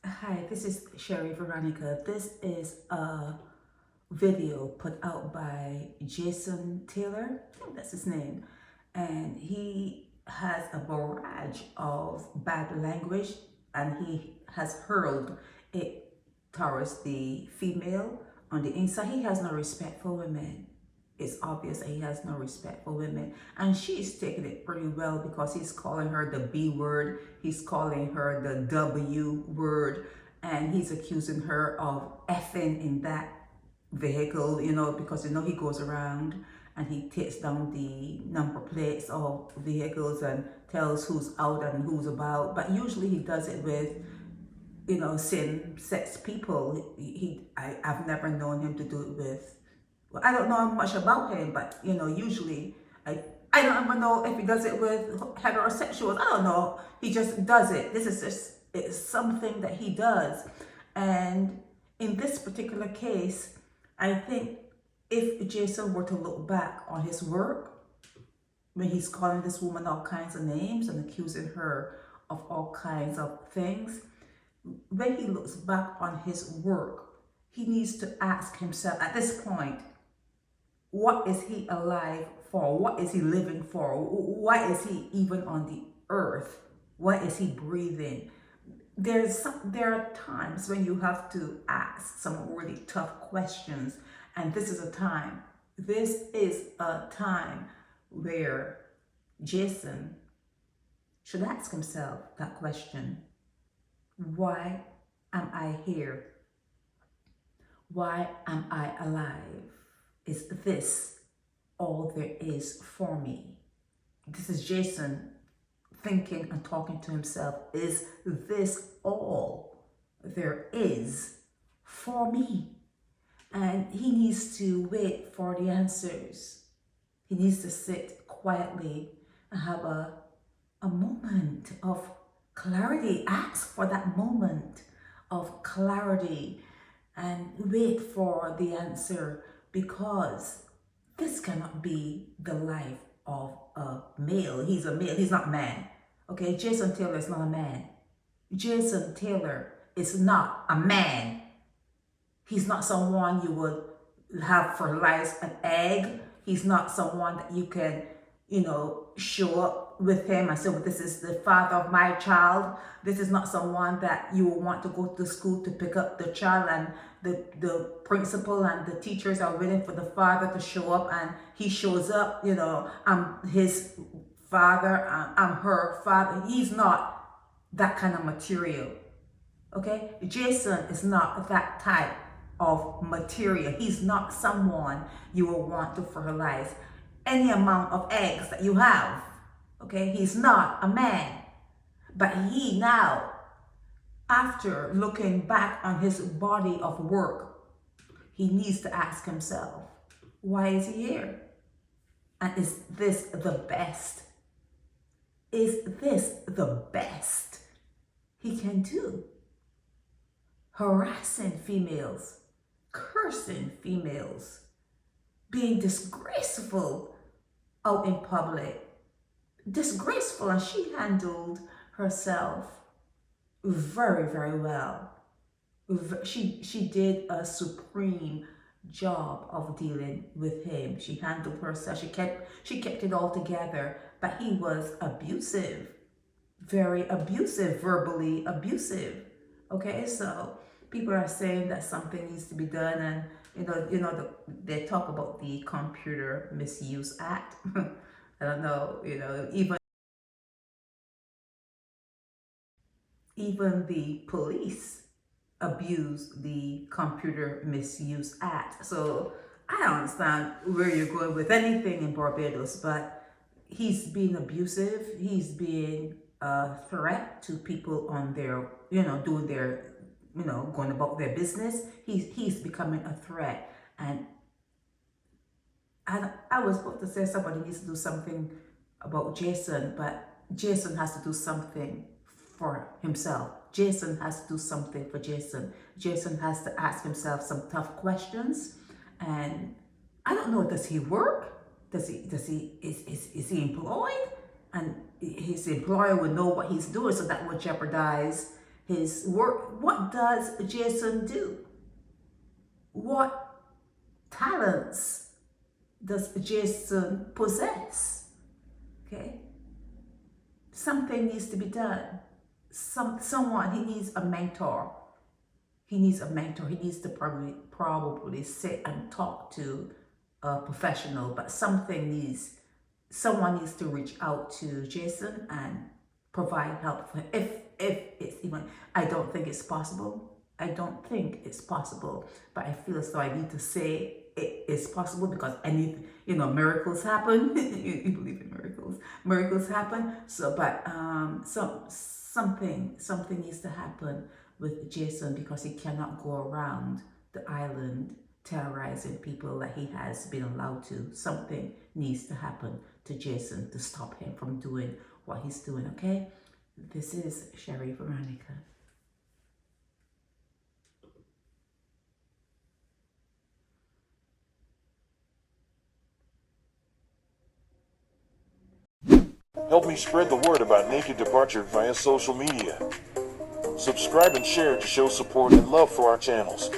Hi, this is Sherry Veronica. This is a video put out by Jason Taylor, I think that's his name, and he has a barrage of bad language and he has hurled it towards the female on the inside. He has no respect for women. It's obvious that he has no respect for women, and she's taking it pretty well because he's calling her the B word, he's calling her the W word, and he's accusing her of effing in that vehicle, because he goes around and he takes down the number plates of vehicles and tells who's out and who's about. But usually he does it with same-sex people. I've never known him to do it with, well, I don't know much about him, but usually I don't ever know if he does it with heterosexuals. I don't know. He just does it. This is just, it's something that he does. And in this particular case, I think if Jason were to look back on his work, when he's calling this woman all kinds of names and accusing her of all kinds of things, when he looks back on his work, he needs to ask himself at this point, what is he alive for? What is he living for? Why is he even on the earth? Why is he breathing? There are times when you have to ask some really tough questions, and this is a time. This is a time where Jason should ask himself that question. Why am I here? Why am I alive? Is this all there is for me? This is Jason thinking and talking to himself. Is this all there is for me? And he needs to wait for the answers. He needs to sit quietly and have a moment of clarity. Ask for that moment of clarity and wait for the answer, because this cannot be the life of a male. He's a male, he's not a man. Okay, Jason Taylor is not a man. Jason Taylor is not a man. He's not someone you would have fertilize an egg. He's not someone that you can, show up with him and say, well, this is the father of my child. This is not someone that you will want to go to school to pick up the child, and the principal and the teachers are waiting for the father to show up, and he shows up, I'm his father, I'm her father. He's not that kind of material. Okay, Jason is not that type of material. He's not someone you will want to fertilize any amount of eggs that you have. Okay, he's not a man. But he now, after looking back on his body of work, he needs to ask himself, why is he here? And is this the best? Is this the best he can do? Harassing females, cursing females, being disgraceful out in public. Disgraceful, and she handled herself very, very well. She did a supreme job of dealing with him. She handled herself. She kept it all together. But he was abusive, very abusive, verbally abusive. Okay, so people are saying that something needs to be done, and they talk about the Computer Misuse Act. I don't know, even the police abuse the Computer Misuse Act. So I don't understand where you're going with anything in Barbados, but he's being abusive. He's being a threat to people on their, doing their, going about their business. He's becoming a threat. And I was about to say somebody needs to do something about Jason, but Jason has to do something for himself. Jason has to do something for Jason. Jason has to ask himself some tough questions. And I don't know, does he work? Is he employed? And his employer would know what he's doing, so that would jeopardize his work. What does Jason do? What talents does Jason possess? Okay, something needs to be done. Someone, he needs a mentor. He needs a mentor. He needs to probably sit and talk to a professional, but someone needs to reach out to Jason and provide help for him. If it's even, I don't think it's possible. I don't think it's possible, but I feel as though I need to say it is possible because miracles happen. you believe in miracles. Miracles happen. So, but something needs to happen with Jason because he cannot go around the island terrorizing people that he has been allowed to. Something needs to happen to Jason to stop him from doing what he's doing, okay? This is Sherry Veronica. Help me spread the word about Naked Departure via social media. Subscribe and share to show support and love for our channels.